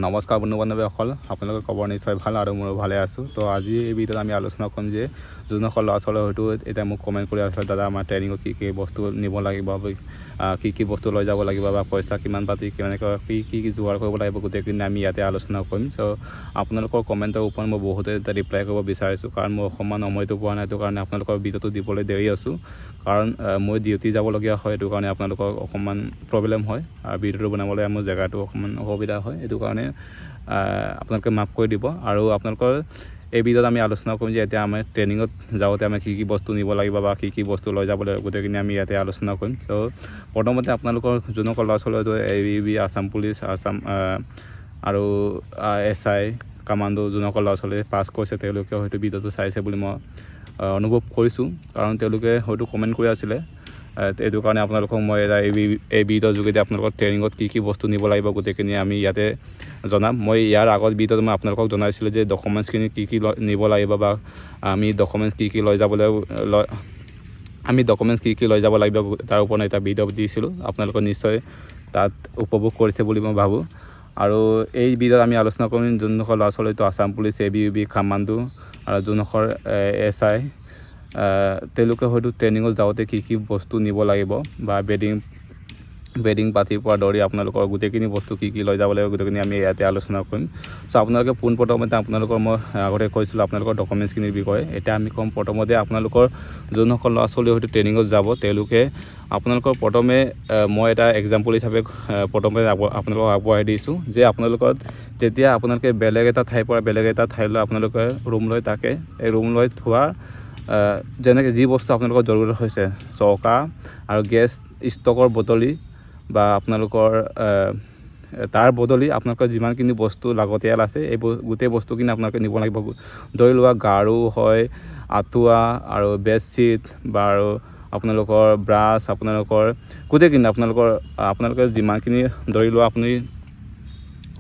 নমস্কাৰ বন্ধু বান্ধৱীসকল, আপোনালোকৰ খবৰ নিশ্চয় ভাল আৰু ময়ো ভালে আছোঁ। তো আজি এই ভিডিঅ'ত আমি আলোচনা কৰিম যে যোনসকল ল'ৰা ছোৱালী হয়তো এতিয়া মোক কমেণ্ট কৰি আছিলে, দাদা আমাৰ ট্ৰেইনিঙত কি বস্তু নিব লাগিব, কি বস্তু লৈ যাব লাগিব বা পইচা কিমান পাতি কেনেকৈ কি যোগাৰ কৰিব লাগিব, গোটেইখিনি আমি ইয়াতে আলোচনা কৰিম। চ' আপোনালোকৰ কমেণ্টৰ ওপৰত মই বহুতে ৰিপ্লাই কৰিব বিচাৰিছোঁ, কাৰণ মই অকণমান সময়টো পোৱা নাই, সেইটো কাৰণে আপোনালোকৰ ভিডিঅ'টো দিবলৈ দেৰি আছোঁ। কাৰণ মই ডিউটি যাবলগীয়া হয়, সেইটো কাৰণে আপোনালোকৰ অকণমান প্ৰব্লেম হয় আৰু ভিডিঅ'টো বনাবলৈ মোৰ জেগাটো অকণমান অসুবিধা হয়, সেইটো কাৰণে আপোনালোকে মাফ কৰি দিব। আৰু আপোনালোকৰ এই ভিডিঅ'ত আমি আলোচনা কৰিম যে এতিয়া আমি ট্ৰেইনিঙত যাওঁতে আমি কি বস্তু নিব লাগিব বা কি বস্তু লৈ যাব লাগিব, গোটেইখিনি আমি ইয়াতে আলোচনা কৰিম। চ' প্ৰথমতে আপোনালোকৰ যোনসকল ল'ৰা ছোৱালী ABB, আছাম পুলিচ, আৰু SI, কামাণ্ডো যোনসকল ল'ৰা ছোৱালী পাছ কৰিছে তেওঁলোকে হয়তো ভিডিঅ'টো চাইছে বুলি মই অনুভৱ কৰিছোঁ, কাৰণ তেওঁলোকে হয়তো কমেণ্ট কৰি আছিলে। এইটো কাৰণে আপোনালোকক মই এই ভিডিঅ'ৰ যোগেদি আপোনালোকৰ ট্ৰেইনিঙত কি বস্তু নিব লাগিব গোটেইখিনি আমি ইয়াতে জনাম। মই ইয়াৰ আগত ভিডিঅ'ত মই আপোনালোকক জনাইছিলোঁ যে ডকুমেণ্টছখিনি কি নিব লাগিব বা আমি ডকুমেণ্টছ কি লৈ যাবলৈ লৈ যাব লাগিব তাৰ ওপৰত এটা ভিডিঅ' দিছিলোঁ। আপোনালোকে নিশ্চয় তাত উপভোগ কৰিছে বুলি মই ভাবোঁ। আৰু এই ভিডিঅ'ত আমি আলোচনা কৰিম যোনসকল ল'ৰা ছোৱালীটো আছাম পুলিচ, ABB, কামাণ্ডো আৰু যোনসকল SI, তেওঁলোকে হয়তো ট্ৰেইনিঙত যাওঁতে কি বস্তু নিব লাগিব বা বেডিং পাতিৰ পৰা ধৰি আপোনালোকৰ গোটেইখিনি বস্তু কি লৈ যাব লাগিব, গোটেইখিনি আমি ইয়াতে আলোচনা কৰিম। চ' আপোনালোকে পোনপ্ৰথমতে আপোনালোকৰ মই আগতে কৈছিলোঁ আপোনালোকৰ ডকুমেণ্টছখিনিৰ বিষয়ে। এতিয়া আমি ক'ম প্ৰথমতে আপোনালোকৰ যোনসকল ল'ৰা ছোৱালী হয়তো ট্ৰেইনিঙত যাব তেওঁলোকে আপোনালোকৰ প্ৰথমে মই এটা এক্সাম্পল হিচাপে প্ৰথমে আপোনালোকক আগবঢ়াই দিছোঁ যে আপোনালোকৰ যেতিয়া আপোনালোকে বেলেগ এটা ঠাইৰ পৰা বেলেগ এটা ঠাইলৈ আপোনালোকে ৰুম লৈ থাকে, এই ৰুম লৈ থোৱা যেনেকৈ যি বস্তু আপোনালোকৰ জৰুৰী হৈছে, চৌকা আৰু গেছ ষ্টকৰ বটলি বা আপোনালোকৰ তাৰ বদলি আপোনালোকৰ যিমানখিনি বস্তু লাগতিয়াল আছে এই গোটেই বস্তুখিনি আপোনালোকে নিব লাগিব। ধৰি লোৱা গাৰু হয়, আঁঠুৱা আৰু বেডশ্বীট বা আৰু আপোনালোকৰ ব্ৰাছ, আপোনালোকৰ গোটেইখিনি আপোনালোকে যিমানখিনি ধৰি লোৱা আপুনি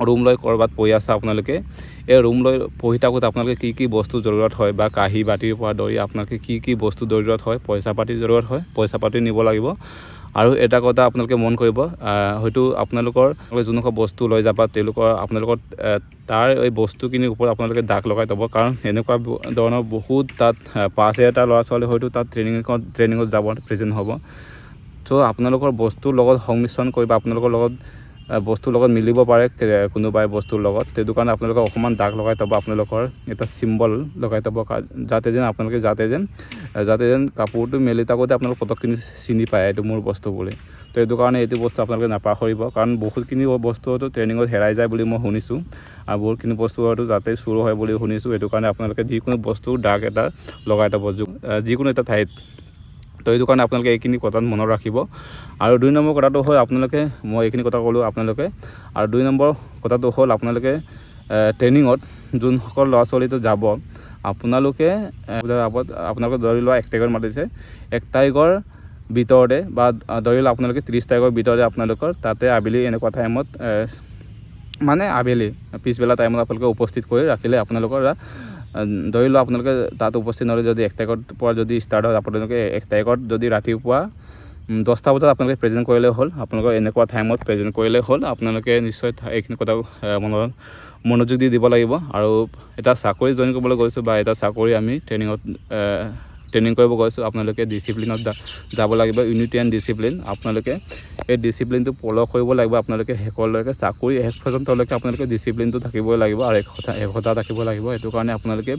ৰুম লৈ ক'ৰবাত পঢ়ি আছে, আপোনালোকে এই ৰুম লৈ পঢ়ি থাকোঁতে আপোনালোকে কি বস্তু জৰুৰত হয় বা কাঁহী বাতিৰ পৰা ধৰি আপোনালোকে কি বস্তু জৰুৰত হয়, পইচা পাতিৰ জৰুৰত হয়, পইচা পাতি নিব লাগিব। আৰু এটা কথা আপোনালোকে মন কৰিব, হয়তো আপোনালোকৰ যোনসকল বস্তু লৈ যাবা আপোনালোকৰ তাৰ এই বস্তুখিনিৰ ওপৰত আপোনালোকে দাগ লগাই থ'ব, কাৰণ এনেকুৱা ধৰণৰ বহুত তাত 5,000টা ল'ৰা ছোৱালী হয়তো তাত ট্ৰেইনিঙত যাব প্ৰেজেণ্ট হ'ব। চ' আপোনালোকৰ বস্তুৰ লগত সংমিশ্ৰণ কৰিব, আপোনালোকৰ লগত বস্তুৰ লগত মিলিব পাৰে কোনোবাই বস্তুৰ লগত, সেইটো কাৰণে আপোনালোকে অকণমান দাগ লগাই থ'ব, আপোনালোকৰ এটা চিম্বল লগাই থ'ব, যাতে যেন কাপোৰটো মেলি থাকোঁতে আপোনালোকে পটকখিনি চিনি পায় এইটো মোৰ বস্তু বুলি। তো এইটো কাৰণে এইটো বস্তু আপোনালোকে নাপাহৰিব, কাৰণ বহুতখিনি বস্তু হয়তো ট্ৰেইনিঙত হেৰাই যায় বুলি মই শুনিছোঁ আৰু বহুতখিনি বস্তু হয়তো যাতে চুৰ হয় বুলি শুনিছোঁ। এইটো কাৰণে আপোনালোকে যিকোনো বস্তু দাগ এটা লগাই থ'ব যিকোনো এটা ঠাইত। তো এইটো কাৰণে আপোনালোকে এইখিনি কথাত মনত ৰাখিব। আৰু 2 নম্বৰ কথাটো হ'ল মই এইখিনি কথা ক'লোঁ আপোনালোকে, আৰু 2 নম্বৰ কথাটো হ'ল আপোনালোকে ট্ৰেইনিঙত যোনসকল ল'ৰা ছোৱালীটো যাব আপোনালোকে ধৰি লোৱা 1 তাৰিখত মাতিছে, 1 তাৰিখৰ ভিতৰতে বা ধৰি লোৱা আপোনালোকে 30 তাৰিখৰ ভিতৰতে আপোনালোকৰ তাতে আবেলি এনেকুৱা টাইমত আবেলি পিছবেলা টাইমত আপোনালোকে উপস্থিত কৰি ৰাখিলে আপোনালোকৰ ধৰি লোৱা আপোনালোকে তাত উপস্থিত নহ'লে যদি 1 তাৰিখৰ পৰা যদি ষ্টাৰ্ট হয়, আপোনালোকে 1 তাৰিখত যদি ৰাতিপুৱা 10টা বজাত আপোনালোকে প্ৰেজেণ্ট কৰিলে হ'ল, আপোনালোকৰ এনেকুৱা টাইমত প্ৰেজেণ্ট কৰিলে হ'ল। আপোনালোকে নিশ্চয় এইখিনি কথা মনোযোগ দিব লাগিব। আৰু এটা চাকৰি জইন কৰিবলৈ গৈছোঁ বা এটা চাকৰি আমি ট্ৰেইনিং কৰিব গৈছোঁ, আপোনালোকে ডিচিপ্লিনত যাব লাগিব, ইউনিটি এণ্ড ডিচিপ্লিন। আপোনালোকে এই ডিচিপ্লিনটো ফ'ল' কৰিব লাগিব, আপোনালোকে শেষলৈকে চাকৰি শেষ পৰ্যন্তলৈকে আপোনালোকে ডিচিপ্লিনটো থাকিবই লাগিব আৰু একতা থাকিব লাগিব। সেইটো কাৰণে আপোনালোকে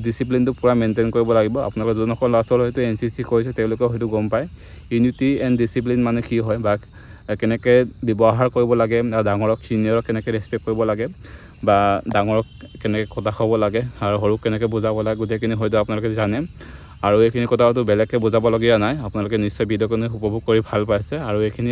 ডিচিপ্লিনটো পূৰা মেইনটেইন কৰিব লাগিব। আপোনালোকৰ যোনসকল ল'ৰা ছোৱালী হয়তো NCC কৰিছে তেওঁলোকে হয়তো গম পায় ইউনিটি এণ্ড ডিচিপ্লিন মানে কি হয় বা কেনেকৈ ব্যৱহাৰ কৰিব লাগে, ডাঙৰক চিনিয়ৰক কেনেকৈ ৰেচপেক্ট কৰিব লাগে বা ডাঙৰক কেনেকৈ কথা ক'ব লাগে আৰু সৰুক কেনেকৈ বুজাব লাগে, গোটেইখিনি হয়তো আপোনালোকে জানে। আৰু এইখিনি কথা হয়তো বেলেগকৈ বুজাবলগীয়া নাই, আপোনালোকে নিশ্চয় ভিডিঅ'খিনি উপভোগ কৰি ভাল পাইছে। আৰু এইখিনি